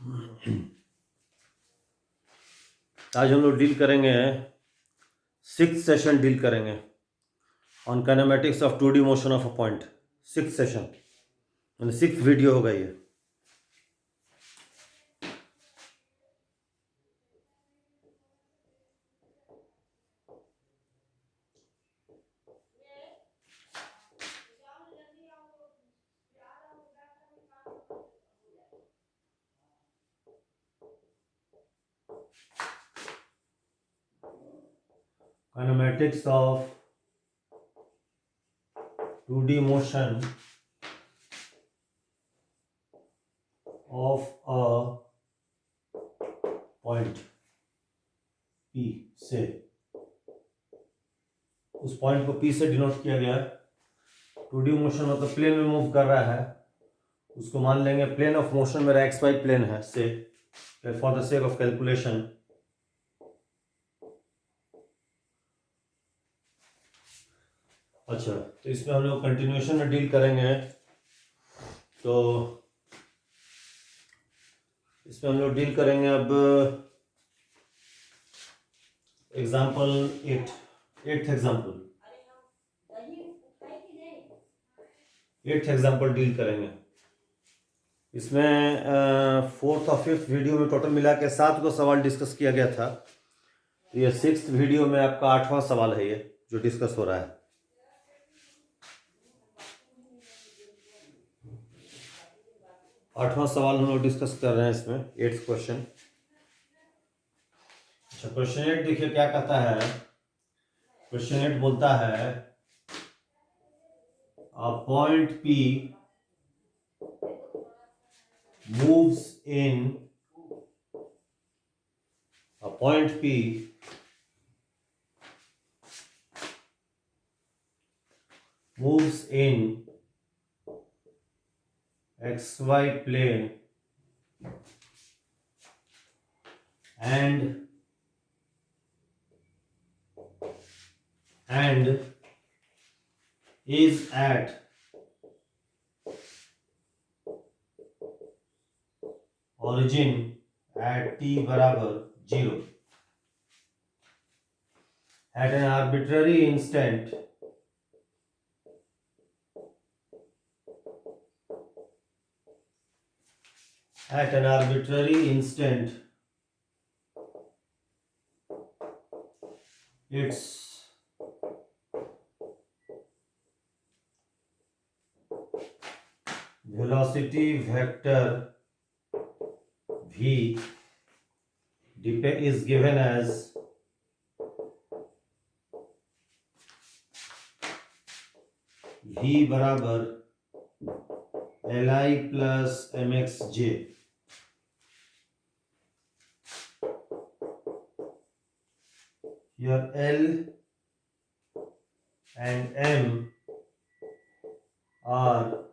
आज हम लोग डील करेंगे, 6th सेशन डील करेंगे on kinematics of 2D motion of a point. 6th session यानी 6th वीडियो होगा ये। Kinematics of 2D motion of a point P से, उस पॉइंट को P से डिनोट किया गया। 2D मोशन मतलब प्लेन में मूव कर रहा है, उसको मान लेंगे प्लेन ऑफ मोशन मेरा XY प्लेन है से, for the sake of calculation. अच्छा, तो इसमें हम लोग कंटिन्यूएशन में डील करेंगे। तो इसमें हम लोग डील करेंगे अब एग्जाम्पल 8th एग्जाम्पल डील करेंगे। इसमें 4th और 5th वीडियो में टोटल मिला के 7 को सवाल डिस्कस किया गया था। तो ये 6th वीडियो में आपका 8वां सवाल है, ये जो डिस्कस हो रहा है। आठवां सवाल हम लोग डिस्कस कर रहे हैं इसमें, 8th क्वेश्चन। अच्छा, क्वेश्चन 8 देखिए क्या कहता है। क्वेश्चन 8 बोलता है a point P moves in a point P moves in XY plane and is at origin at t बराबर 0 at an arbitrary instant its velocity vector v is given as v बराबर li plus mxj। Here L and M are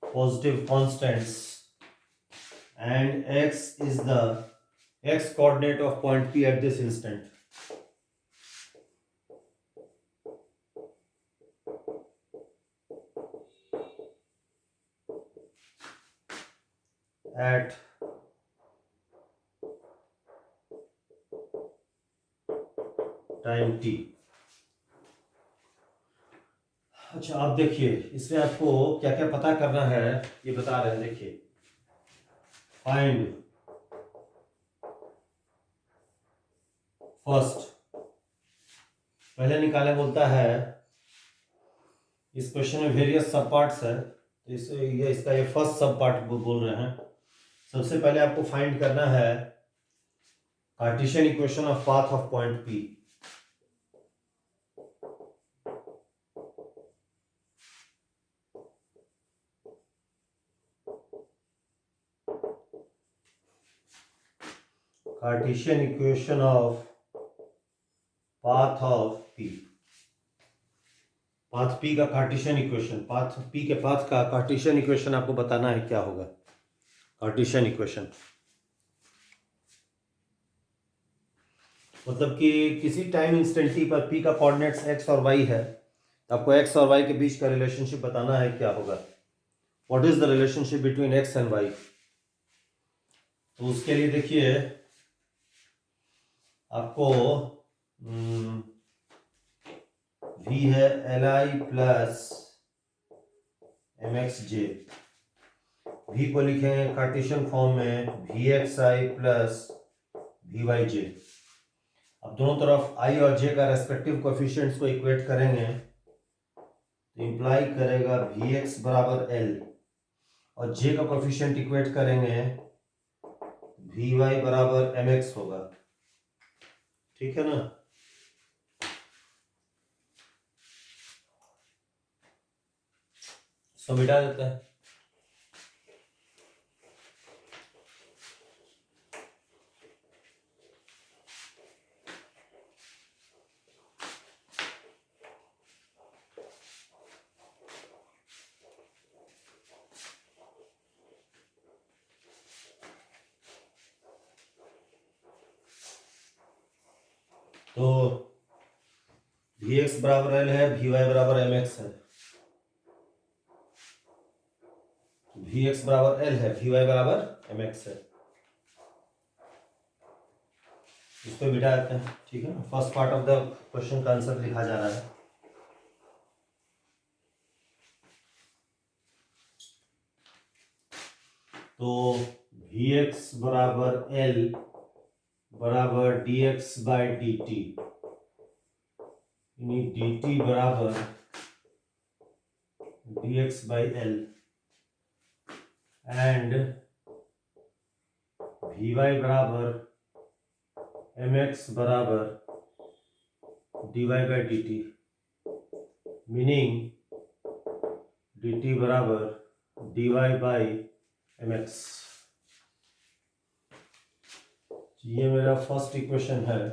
positive constants and x is the x coordinate of point P at this instant. At time t। अच्छा, आप देखिए इसमें आपको क्या क्या पता करना है ये बता रहे हैं। देखिए, फाइंड फर्स्ट, पहले निकाले बोलता है। इस क्वेश्चन में वेरियस सब पार्ट्स है, तो इसका ये फर्स्ट सब पार्ट बोल रहे हैं। सबसे पहले आपको फाइंड करना है Cartesian equation of path of point P। Cartesian equation of path of P, path P का कार्टेशियन इक्वेशन, पाथ P के पाथ का कार्टेशियन इक्वेशन आपको बताना है क्या होगा। कार्टेशियन इक्वेशन मतलब कि किसी टाइम इंस्टेंट T पर P का कोऑर्डिनेट्स x और y है, तो आपको x और y के बीच का रिलेशनशिप बताना है क्या होगा। What is the relationship between X and Y. तो उसके लिए देखिए आपको v है li plus M X J, v को लिखेंगे कार्टेशियन फॉर्म में V X I plus V Y J. अब दोनों तरफ i और j का रेस्पेक्टिव कोएफिशिएंट्स को इक्वेट करेंगे तो इंप्लाई करेगा वी एक्स बराबर l और j का कोएफिशिएंट इक्वेट करेंगे वी वाई बराबर एम एक्स होगा। ठीक है ना। सो मिटा देते हैं। तो वी एक्स बराबर एल है, वी वाई बराबर एम एक्स है। वी एक्स बराबर एल है, वी वाई बराबर एम एक्स है। इसको बिठा देते हैं। ठीक है ना। First part of the question का आंसर लिखा जा रहा है। तो वी एक्स बराबर एल बराबर D x by D T, यानी डी टी बराबर D x by L and V Y बराबर एम एक्स बराबर D Y by D T, meaning D T बराबर D Y by M X. ये मेरा first equation है,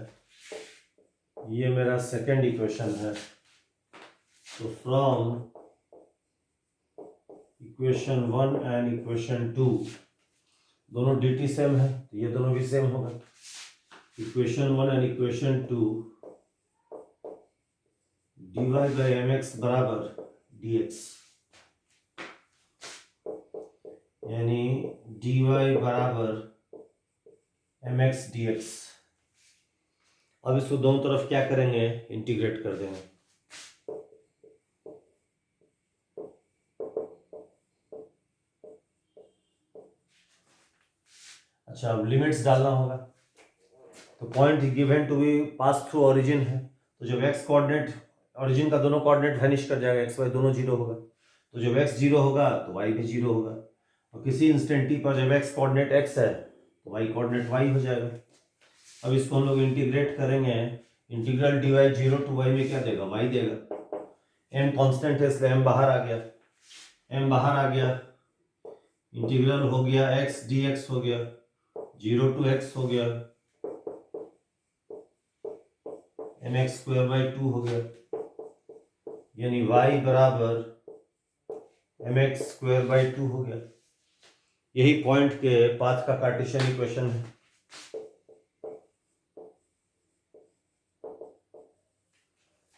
ये मेरा सेकेंड इक्वेशन है। तो फ्रॉम इक्वेशन 1 एंड इक्वेशन 2 दोनों डी टी सेम है तो ये दोनों भी सेम होगा। Equation 1 and equation 2 d Y by M x बराबर डी एक्स, यानी डी वाई बराबर एम एक्स डी एक्स। अब इसको दोनों तरफ क्या करेंगे, इंटीग्रेट कर देंगे। अच्छा, अब लिमिट्स डालना होगा। तो point given to be pass through origin है, तो जब एक्स कोऑर्डिनेट, ओरिजिन का दोनों कोऑर्डिनेट वैनिश कर जाएगा, एक्स वाई दोनों जीरो होगा। तो जब एक्स जीरो होगा तो वाई भी जीरो होगा, और किसी इंस्टेंट टी पर जब एक्स कोऑर्डिनेट एक्स है तो वाई कोऑर्डिनेट वाई हो जाएगा। अब इसको हम लोग इंटीग्रेट करेंगे। Integral d y zero to y में क्या देगा, वाई देगा। एम कांस्टेंट है इसलिए एम बाहर आ गया, एम बाहर आ गया। इंटीग्रल हो गया एक्स डी एक्स हो गया, जीरो टू एक्स हो गया, एम एक्स स्क्वायर बाई 2 हो गया, यानी वाई बराबर एम एक्स स्क्वायर बाई 2 हो गया। यही पॉइंट के पाथ का कार्टेशियन इक्वेशन है।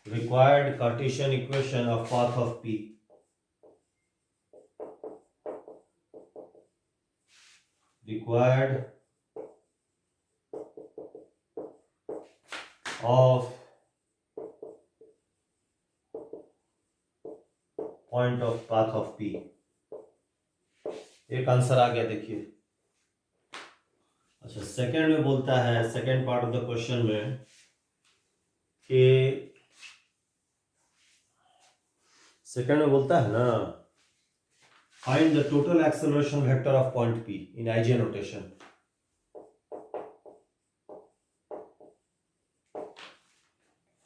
Required cartesian equation of path of P. Required of point of path of P. एक आंसर आ गया, देखिए। अच्छा, सेकंड में बोलता है, second part of the question में कि सेकंड में बोलता है ना, find the total acceleration vector of point P in IJ notation.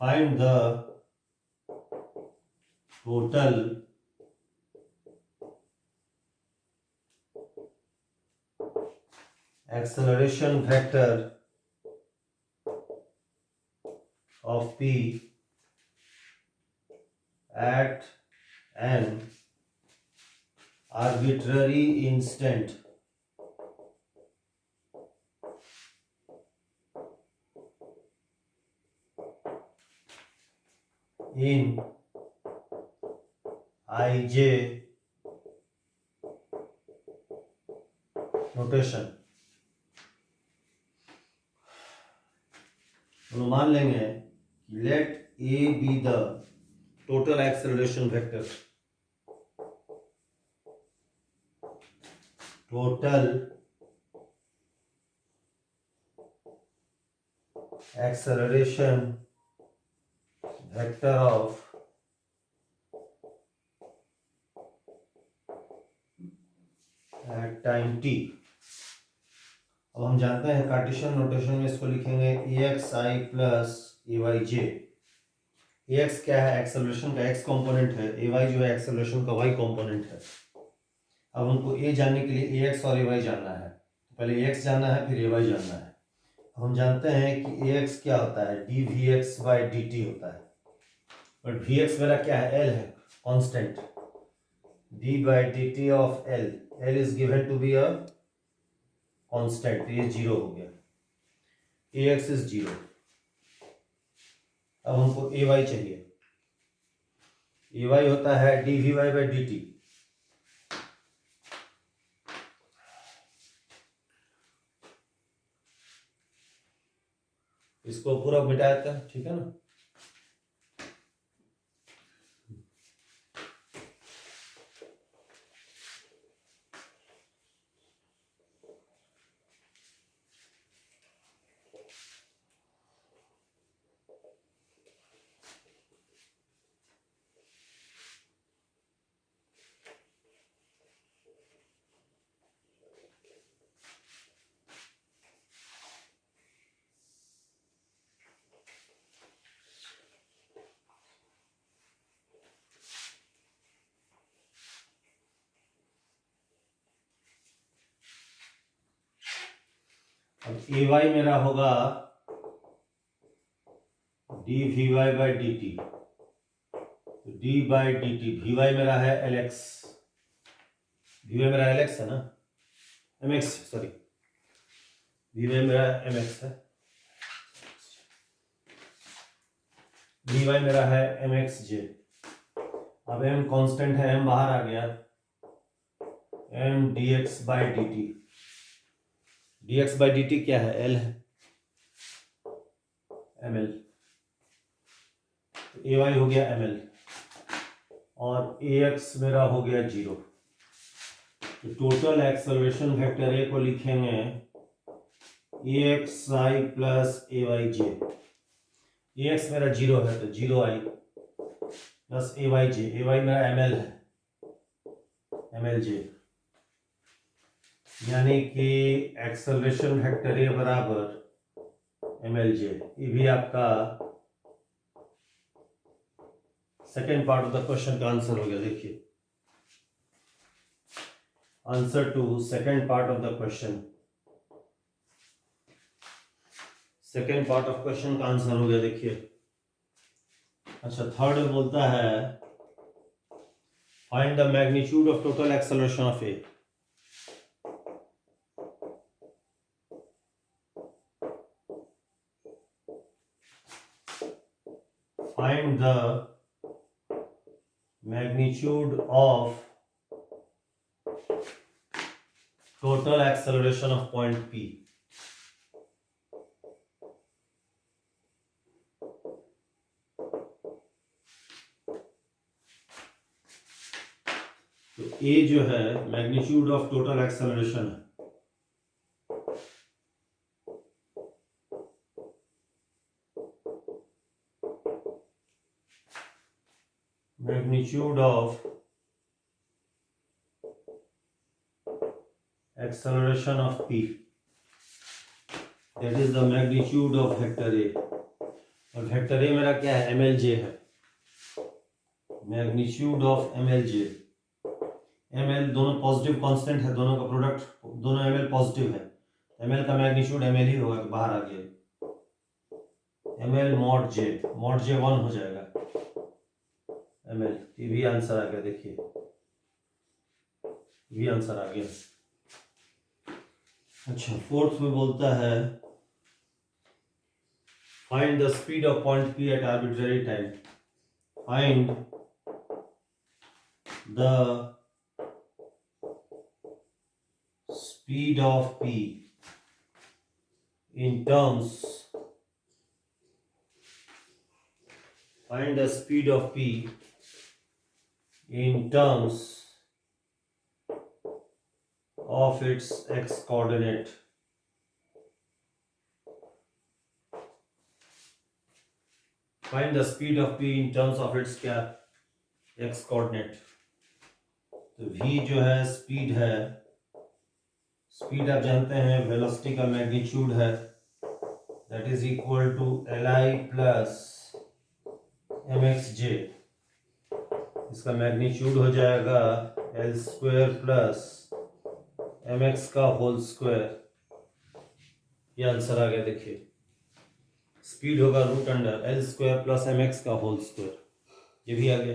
Find the total acceleration vector of p at an arbitrary instant in ij notation अनुमान लेंगे let A be the total acceleration vector, total acceleration vector of at time t। अब हम जानते हैं Cartesian notation में इसको लिखेंगे axi plus ayj। ax क्या है? एक्सेलरेशन का x कंपोनेंट है, ay जो है एक्सेलरेशन का y कंपोनेंट है। अब हमको a जानने के लिए ax और ay जानना है, पहले ax जानना है फिर ay जानना है। हम जानते हैं कि ax क्या होता है, dvx by dt होता है, बट vx मेरा क्या है, l है, constant. d by dt of l, l is given to be a constant, ये जीरो हो गया, ax is जीरो। अब हमको ay चाहिए, ay होता है dvy by dt। इसको पूरा मिटा देते हैं, ठीक है ना। अब ay मेरा होगा dvy by dt, d by dt, vy मेरा है lx, vy मेरा lx है ना, mx सॉरी, vy मेरा mx है, dy मेरा है mxj। अब m कांस्टेंट है, m बाहर आ गया, m dx by dt, dx by dt क्या है, l है, ml, तो ay हो गया ml और ax मेरा हो गया जीरो। तो टोटल एक्सेलरेशन वेक्टर ए को लिखेंगे axi प्लस ayj। ax मेरा जीरो है तो जीरो आई प्लस ayj, ay मेरा ml है, mlj, यानी कि एक्सेलरेशन वेक्टर ए बराबर mlj। ये भी आपका second part of the question का आंसर हो गया। देखिए answer to second part of the question, second part of question का आंसर हो गया। देखिए अच्छा, थर्ड में बोलता है find the magnitude of total acceleration of A. Find the magnitude of total acceleration of point P। तो A जो है मैग्नीट्यूड ऑफ टोटल एक्सेलरेशन है, magnitude of acceleration of P, that is the magnitude of vector A। और vector A मेरा क्या है, mlj है, magnitude of mlj। ml दोनों पॉजिटिव कांस्टेंट है, दोनों का प्रोडक्ट, दोनों ml पॉजिटिव है, ml का मैग्नीट्यूड ml ही होगा, तो बाहर आ गया ml mod j 1 हो जाएगा ml। ये भी आंसर आ गया, देखिए ये आंसर आ गया। अच्छा, फोर्थ में बोलता है find the speed of point P at arbitrary time. Find the speed of p in terms, find the speed of p in terms of its x coordinate. Find the speed of p in terms of its क्या x coordinate. तो v जो है speed है, speed आप जानते हैं velocity का magnitude है, that is equal to li plus mxj. इसका मैग्नीट्यूड हो जाएगा l स्क्वायर प्लस mx का होल स्क्वायर. ये आंसर आ गया. देखिए स्पीड होगा root under l square plus mx का होल स्क्वायर. ये भी आ गया.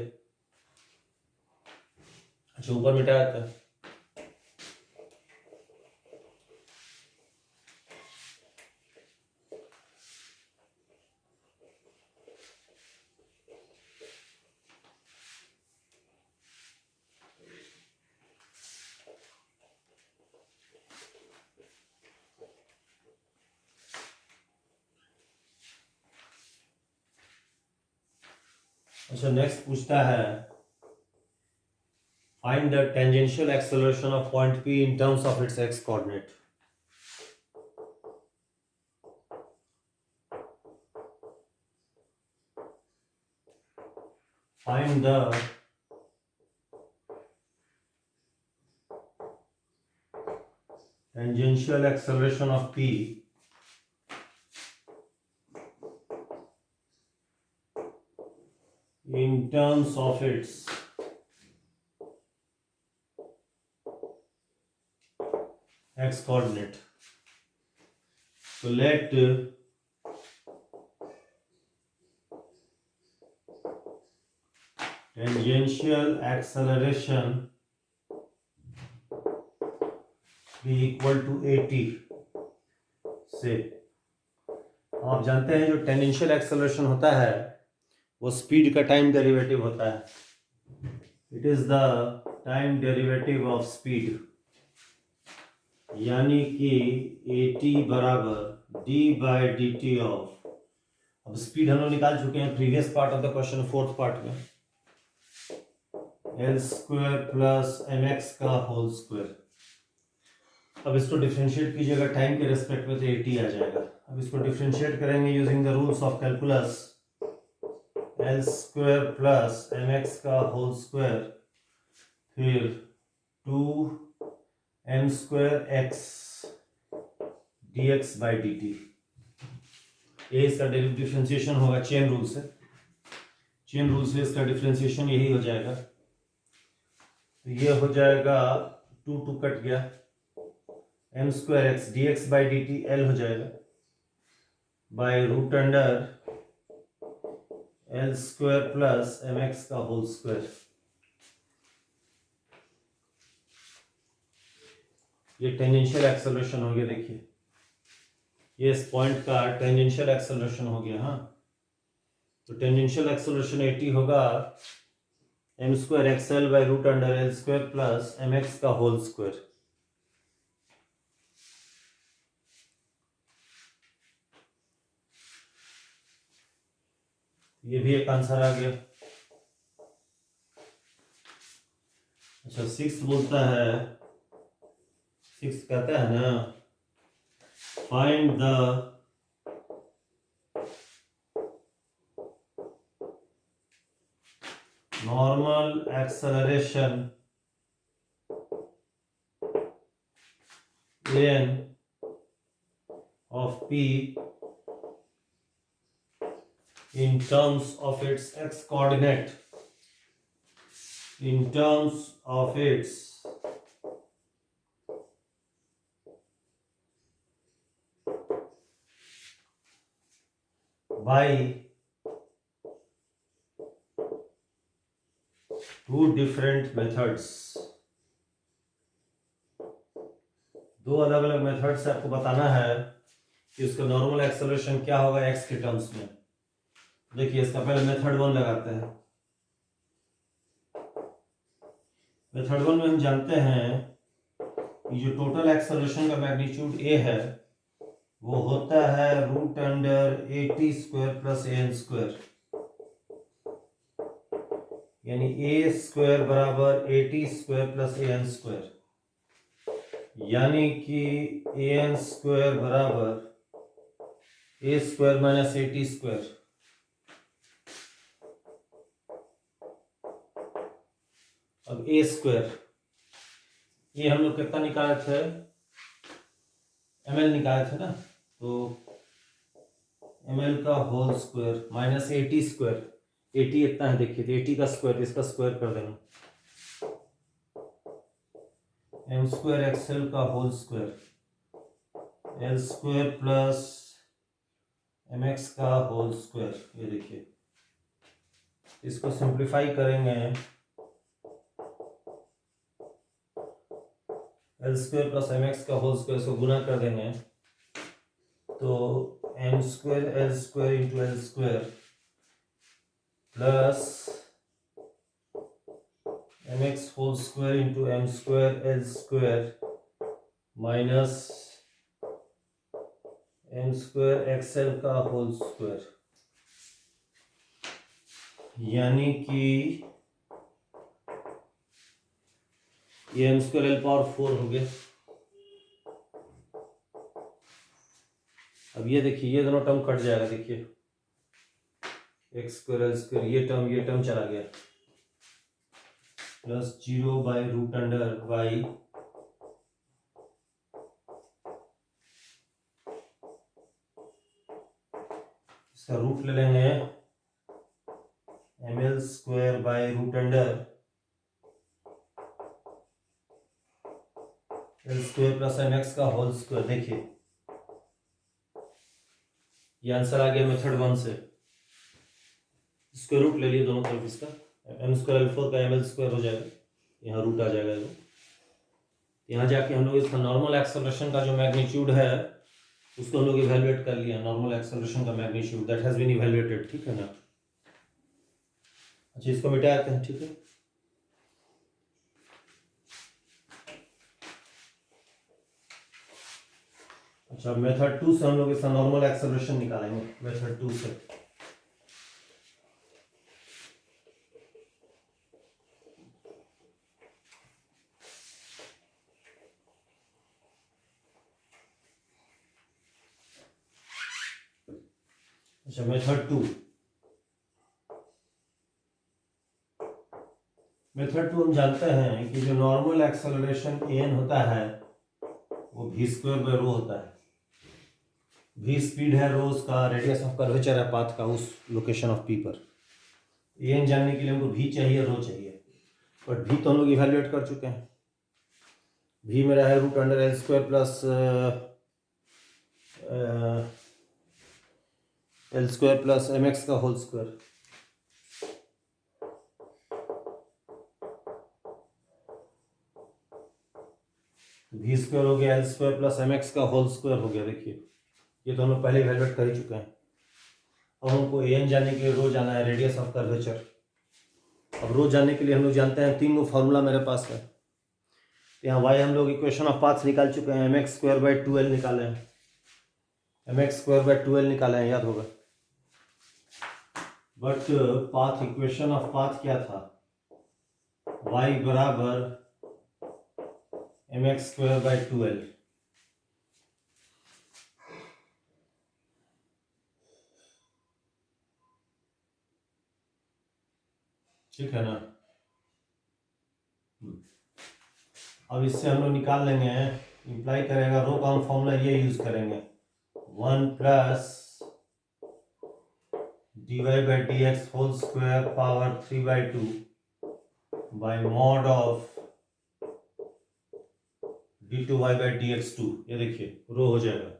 अच्छा ऊपर मिटाया था. अच्छा नेक्स्ट पूछता है find the tangential acceleration of point P in terms of its x coordinate. Find the tangential acceleration of P in terms of its x coordinate. So let tangential acceleration be equal to at. से आप जानते हैं जो tangential acceleration होता है वो speed का time derivative होता है. It is the time derivative of speed, यानी कि at बराबर d by D T of. अब स्पीड हम लोग निकाल चुके हैं previous part of the question, fourth part में, l स्क्वायर प्लस mx का होल स्क्वायर. अब इसको डिफरेंशिएट कीजिएगा टाइम के रेस्पेक्ट में तो 80 आ जाएगा. अब इसको डिफरेंशिएट करेंगे using the rules of calculus. l square plus mx का होल स्क्वायर, फिर 2m square x dx by D T. ये इसका डिफरेंशिएशन होगा चेन रूल से. चेन रूल से इसका डिफरेंशिएशन यही हो जाएगा. तो ये हो जाएगा 2 कट गया, m square x d x by D t l हो जाएगा by root under l square plus M x का होल स्क्वायर. ये टेंजेंशियल एक्सेलरेशन हो गया. देखिए ये इस पॉइंट का टेंजेंशियल एक्सेलरेशन हो गया. हाँ तो टेंजेंशियल एक्सेलरेशन 80 होगा m square x l by root under l square plus M x का होल स्क्वायर. ये भी एक आंसर आ गया. अच्छा 6 बोलता है, 6 कहता है ना find the normal acceleration n of p in terms of its x coordinate, in terms of its by two different methods. दो अलग अलग मेथड से आपको बताना है कि उसका नॉर्मल एक्सेलरेशन क्या होगा x के टर्म्स में. देखिए इसका पहले मेथड 1 लगाते हैं. मेथड 1 में हम जानते हैं ये जो टोटल एक्सेलरेशन का मैग्नीट्यूड ए है वो होता है रूट अंडर ए स्क्वायर प्लस एन स्क्वायर, यानी ए स्क्वायर बराबर ए स्क्वायर प्लस एन स्क्वायर, यानी कि एन स्क्वायर बराबर ए स्क्वायर माइनस ए स्क्वायर। अब ए स्क्वायर ये हम लोग कितना निकाले थे, ml निकाले थे ना, तो ml का होल स्क्वायर माइनस ए स्क्वायर, ए इतना है देखिए, तो ए का स्क्वायर, इसका स्क्वायर कर देना, एम स्क्वायर एक्सएल का whole square l square plus M x का होल स्क्वायर। ये देखिए इसको सिंप्लीफाई करेंगे, l square plus M x का होल स्क्वायर को गुना कर देंगे तो m square l square into l square plus M x whole square into m square l square minus m square x l का होल स्क्वायर, यानी कि ये एम स्क्वायर एल पावर 4 हो गया। अब ये देखिए ये दोनों टर्म कट जाएगा, देखिए एक्स स्क्वायर एल स्क्वायर ये टर्म चला गया, plus 0 by root under by इसका रूट ले लेंगे m l square by root under l square plus M x का होल स्क्वायर। देखिए ये आंसर आ गया मेथड 1 से, स्क्वायर रूट ले लिए दोनों तरफ, इसका एम स्क्वायर एल 4 का एम एल स्क्वायर हो जाएगा, यहाँ रूट आ जाएगा। यहाँ जाके हम लोग इसका नॉर्मल एक्सेलरेशन का जो मैग्नीट्यूड है उसको हम लोग इवैल्यूएट कर लिया, नॉर्मल एक्सेलरेशन का magnitude that has been evaluated, ठीक है ना। अच्छा इसको मिटा देते हैं, ठीक है। अच्छा मेथड 2 से हम लोग इसका नॉर्मल एक्सेलरेशन निकालेंगे, मेथड 2 से। अच्छा मेथड 2 हम जानते हैं कि जो नॉर्मल एक्सेलरेशन एन होता है वो v स्क्वायर बाय रो होता है। v स्पीड है, रो उसका रेडियस ऑफ कर्वेचर है पाथ का उस लोकेशन ऑफ p पर। एन जानने के लिए हमको v चाहिए, रो चाहिए, बट v तो हम लोग इवैल्यूएट कर चुके हैं। v मेरा है root under l square plus l square plus M x का होल स्क्वायर। वी स्क्वायर हो गया l square plus M x का होल स्क्वायर हो गया। देखिए ये तो हम लोग पहले इवैल्यूएट कर ही चुके हैं। अब हमको एन जानने के लिए रो जाना है, रेडियस ऑफ कर्वेचर। अब रो जानने के लिए हम लोग जानते हैं तीनों फार्मूला मेरे पास है। यहाँ वाई हम लोग इक्वेशन ऑफ पाथ निकाल चुके हैं, M x square by 2l निकाले हैं, M x square by 2l निकाले हैं, याद होगा। But path equation of path क्या था, y बराबर M x square by 2l। ठीक है ना। अब इससे हम लोग निकाल लेंगे, इंप्लाई करेगा रो का हम फॉर्मूला ये यूज करेंगे, 1 plus dy by d x whole square power 3/2 by mod of d2y by d x 2। ये देखिए रो हो जाएगा,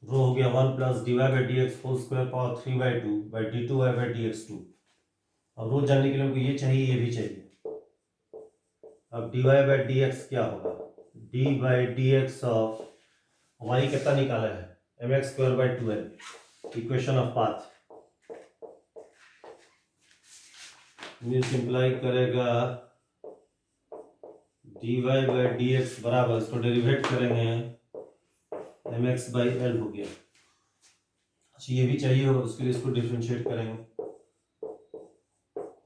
रो हो गया 1 plus dy by d x whole square power 3/2 by d2y by d x 2। अब रो जानने के लिए हमको ये चाहिए, ये भी चाहिए। अब dy बाई डी एक्स क्या होगा, d by d x of y कितना निकाला है, m x square by 2l, equation of path. ये सिंप्लाई करेगा dy बाई डी एक्स बराबर, इसको डेरिवेट करेंगे mx बाई एल हो गया। अच्छा ये भी चाहिए होगा, उसके लिए इसको डिफ्रेंशिएट करेंगे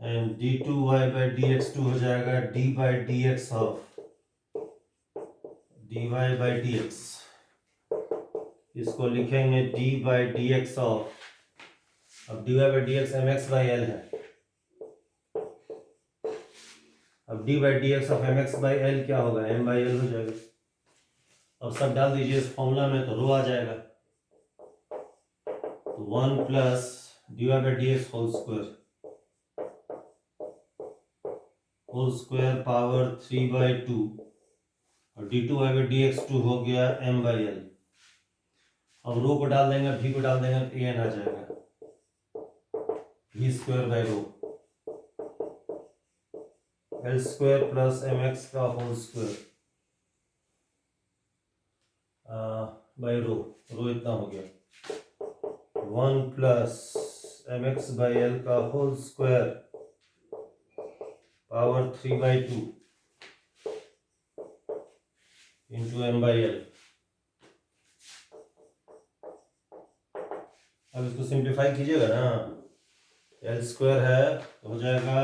and d2y by d x two हो जाएगा d by d x of dy by d x, इसको लिखेंगे d by d x of, अब dy by d x mx by l है, अब d by d x of mx by l क्या होगा, m by L हो जाएगा। अब सब डाल दीजिए इस फॉर्मूला में तो रो आ जाएगा, तो 1 plus dy by d x whole square power 3/2 और d2 बाई डी एक्स 2 हो गया m बाई एल। अब रो को डाल देंगे, v को डाल देंगे तो an आ जाएगा, v square by rho l square plus mx का होल स्क्वायर बाई रो इतना हो गया, 1 प्लस mx बाई एल का whole square power 3/2 into m by l. अब इसको सिंप्लीफाई कीजिएगा ना, एल स्क्वायर है तो हो जाएगा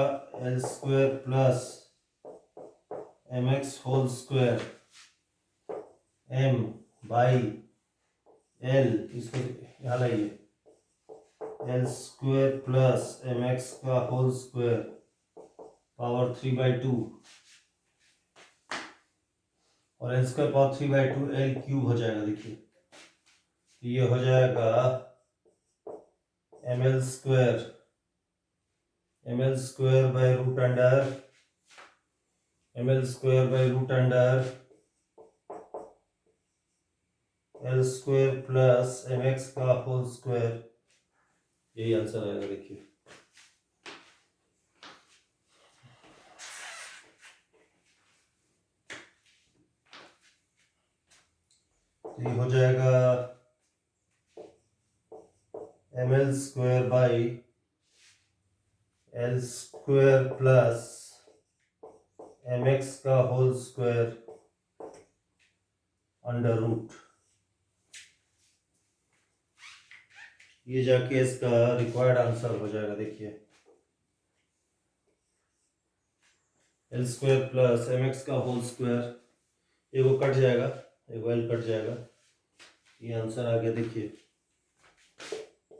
l square plus mx whole square m by l, इसको यहाँ लाइए, एल स्क्वायर प्लस mx का होल स्क्वायर पावर 3/2 और l square power 3/2 l cube हो जाएगा। देखिए तो ये हो जाएगा m l square by root under l square plus mx का होल स्क्वायर, यही आंसर आएगा। देखिए ये हो जाएगा m l square by l square plus mx का होल स्क्वायर अंडर रूट, ये जाके इसका रिक्वायर्ड आंसर हो जाएगा। देखिए एल स्क्वायर प्लस mx का होल स्क्वायर, एगो कट जाएगा, एगो एल कट जाएगा, ये आंसर आ गया। देखिए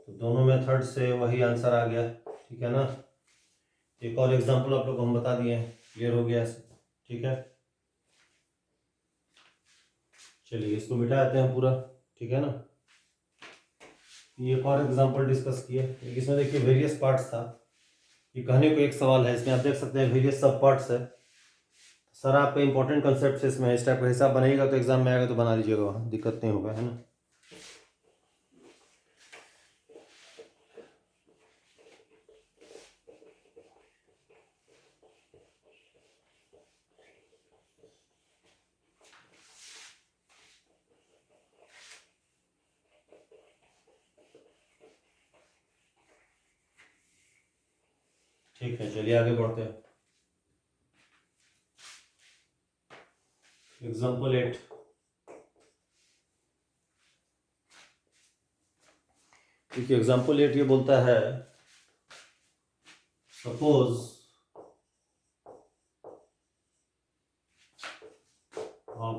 तो दोनों मेथड से वही आंसर आ गया, ठीक है ना। एक और एग्जांपल आप लोग को हम बता दिए हैं, क्लियर हो गया ऐसे, ठीक है। चलिए इसको मिटा देते हैं पूरा, ठीक है ना। ये एक और एग्जांपल डिस्कस किए, इसमें देखिए वेरियस पार्ट्स था, ये कहने को एक सवाल है, इसमें आप देख सकते हैं वेरियस सब पार्ट्स है। सर आपका इंपॉर्टेंट कंसेप्ट है इसमें, इस टाइप का हिसाब बनाइएगा तो एग्जाम में आएगा तो बना लीजिएगा, वहाँ दिक्कत नहीं होगा, है ना। ठीक है चलिए आगे बढ़ते हैं। एग्जाम्पल 8, देखिए एग्जाम्पल 8 ये बोलता है suppose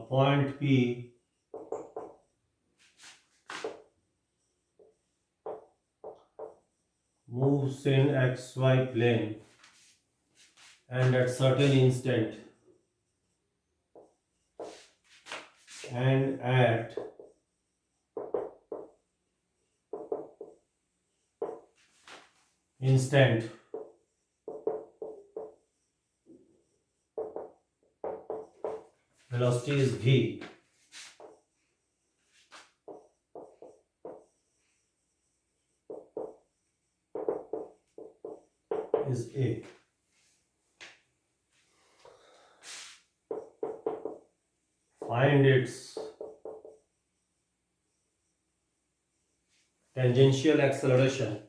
point P moves in xy plane and at certain instant velocity is v, is a, find its tangential acceleration,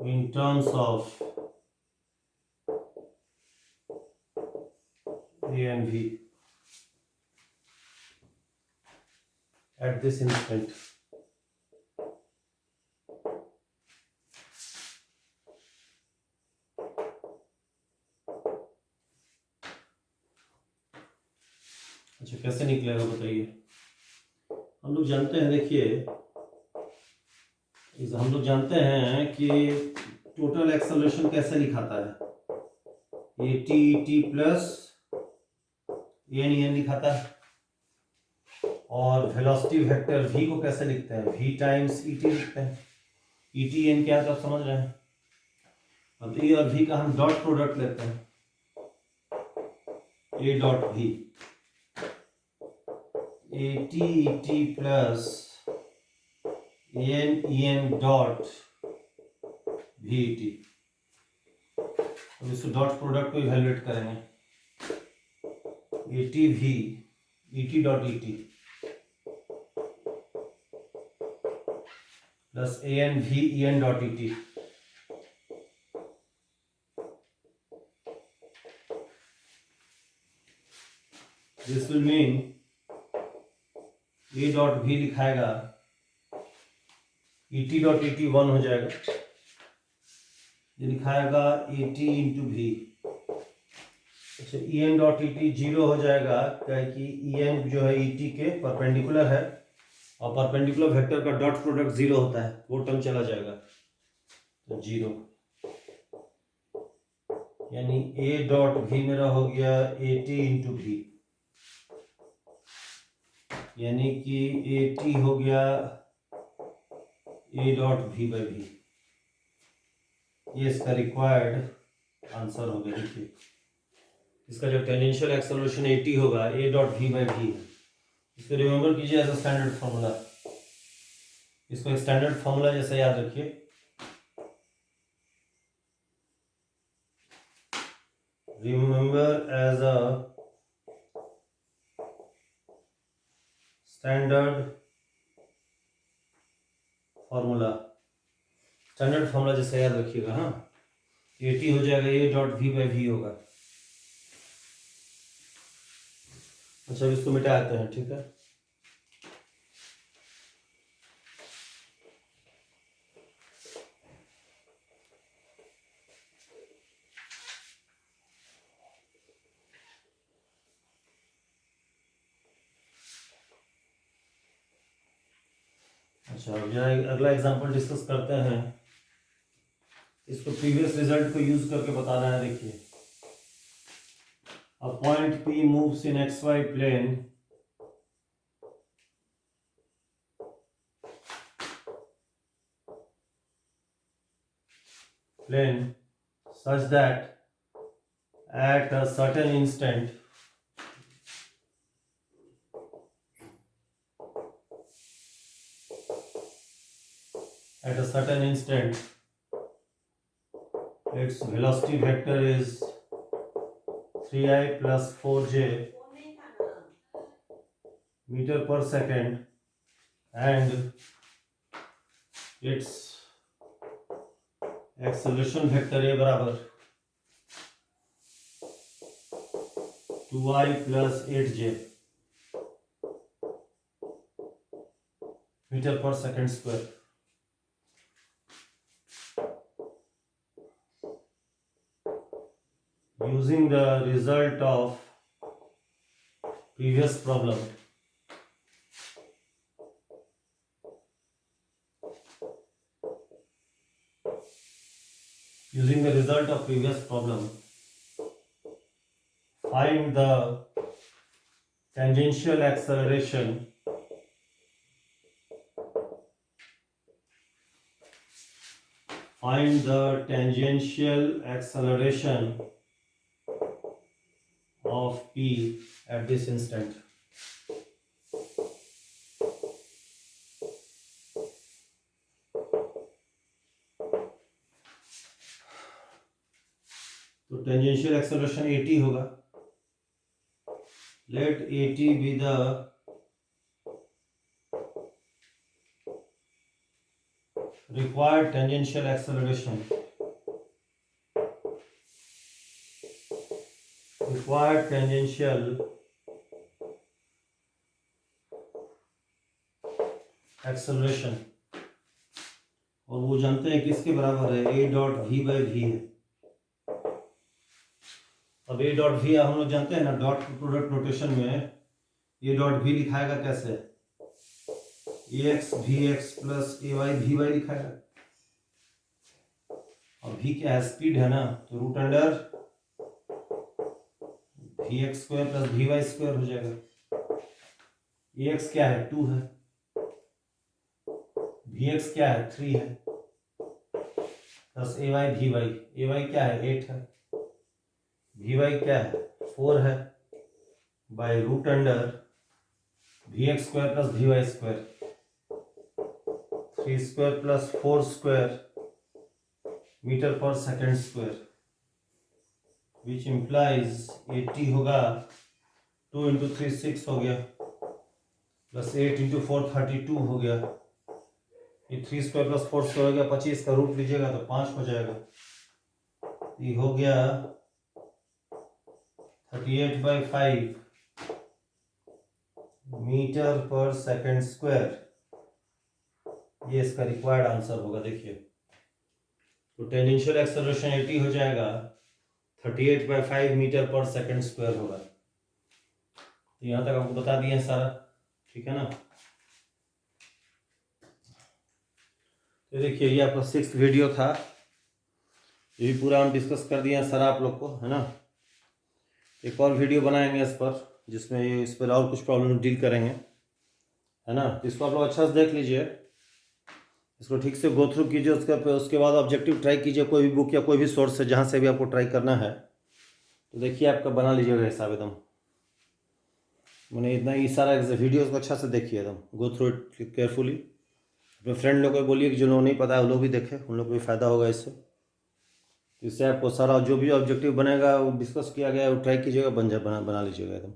in terms of A and V at this instant. अच्छा, कैसे निकलेगा बताइए। हम लोग जानते हैं, देखिए हम लोग जानते हैं कि टोटल एक्सेलरेशन कैसे लिखाता है, ए टी प्लस एन लिखाता है। और वेलोसिटी वेक्टर v को कैसे लिखते हैं, v टाइम्स ई टी लिखते हैं। ई टी एन क्या है तो आप समझ रहे हैं। अब ए और v का हम डॉट प्रोडक्ट लेते हैं, A dot v, A T plus N dot V T. अब इसको डॉट प्रोडक्ट को इवैल्यूएट करेंगे, A T V E T dot E T plus A N V E N dot E T. This will mean A dot V लिखाएगा, E T dot E T 1 हो जाएगा, ये लिखाएगा A T into V. अच्छा, E N dot E T 0 हो जाएगा, क्या है कि ई एन जो है ई टी के परपेंडिकुलर है और परपेंडिकुलर वेक्टर का डॉट प्रोडक्ट 0 होता है, वो टर्म चला जाएगा तो 0, यानी ए डॉट वी मेरा हो गया ए टी इंटू वी, यानी कि ए टी हो गया a dot v by v. ये इसका रिक्वायर्ड आंसर हो गया। देखिए इसका जो टेंजेंशियल एक्सेलरेशन ए टी होगा a dot v by v है। इसको रिमेंबर कीजिए एज अ स्टैंडर्ड फॉर्मूला, इसको एक स्टैंडर्ड फॉर्मूला जैसे याद रखिए। Remember as a standard formula, standard formula जैसे याद रखिएगा। हाँ, ए टी हो जाएगा a dot v by v होगा। अच्छा, इसको मिटा देते हैं, ठीक है। अच्छा, अगला एग्जांपल डिस्कस करते हैं। इसको प्रीवियस रिजल्ट को यूज करके बताना है। देखिए, a point P moves in xy plane such that at a certain instant its velocity vector is 3i plus 4j meter per second and its acceleration vector A बराबर 2i plus 8j meter per second square। Using the result of previous problem, find the tangential acceleration of P at this instant। तो tangential acceleration AT होगा। Let AT be the required tangential acceleration, required tangential acceleration, और वो जानते हैं किसके बराबर है, a dot v by v है। अब a डॉट v हम लोग जानते हैं ना, डॉट प्रोडक्ट नोटेशन में a डॉट v लिखाएगा कैसे, ax vx plus ay vy लिखाएगा, और v क्या है, स्पीड है ना, तो root under vx square plus vy square हो जाएगा। ax क्या है, 2 है, vx क्या है, 3 है, प्लस ay क्या है, 8 है, vy क्या है, 4 है, by root under vx square plus vy square, 3 square plus 4 square metre पर सेकेंड स्क्वायर, विच इम्प्लाइज 80 होगा, 2 इंटू 3 6 हो गया, प्लस 8 इंटू 4 32 हो गया, ये 3 स्क्वायर प्लस 4 स्क्वायर हो गया, 25 का रूट लीजिएगा तो 5 हो जाएगा, ये हो गया 38/5 मीटर पर सेकेंड स्क्वायर, ये इसका रिक्वायर्ड आंसर होगा। देखिए तो टेंजेंशियल एक्सेलरेशन 80 हो जाएगा, 38/5 मीटर पर सेकेंड स्क्वायर होगा। तो यहाँ तक आपको बता दिए सारा, ठीक है ना। तो देखिए ये आपका 6th वीडियो था, ये भी पूरा हम डिस्कस कर दिए सारा आप लोग को, है ना। एक और वीडियो बनाएंगे इस पर, जिसमें ये इस पर और कुछ प्रॉब्लम डील करेंगे, है ना। इसको आप लोग अच्छा से देख लीजिए, इसको ठीक से गो थ्रू कीजिए, उसके बाद ऑब्जेक्टिव ट्राई कीजिए, कोई भी बुक या कोई भी सोर्स से जहाँ से भी आपको ट्राई करना है, तो देखिए आपका बना लीजिएगा हिसाब एकदम। मैंने इतना ही सारा वीडियोस को अच्छा से देखिए, एकदम गो थ्रू इट केयरफुली। अपने फ्रेंड लोगों को बोलिए कि जो लोग नहीं पता है वो लोग भी देखें, उन लोग को भी फ़ायदा होगा इससे। इससे आपको सारा जो भी ऑब्जेक्टिव बनेगा वो डिस्कस किया गया है वो ट्राई कीजिएगा, बना लीजिएगा एकदम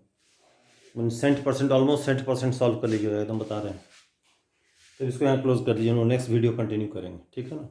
100%, ऑलमोस्ट 100% सॉल्व कर लीजिएगा एकदम, बता रहे हैं। तो इसको यहाँ क्लोज कर दीजिए, नेक्स्ट वीडियो कंटिन्यू करेंगे, ठीक है ना।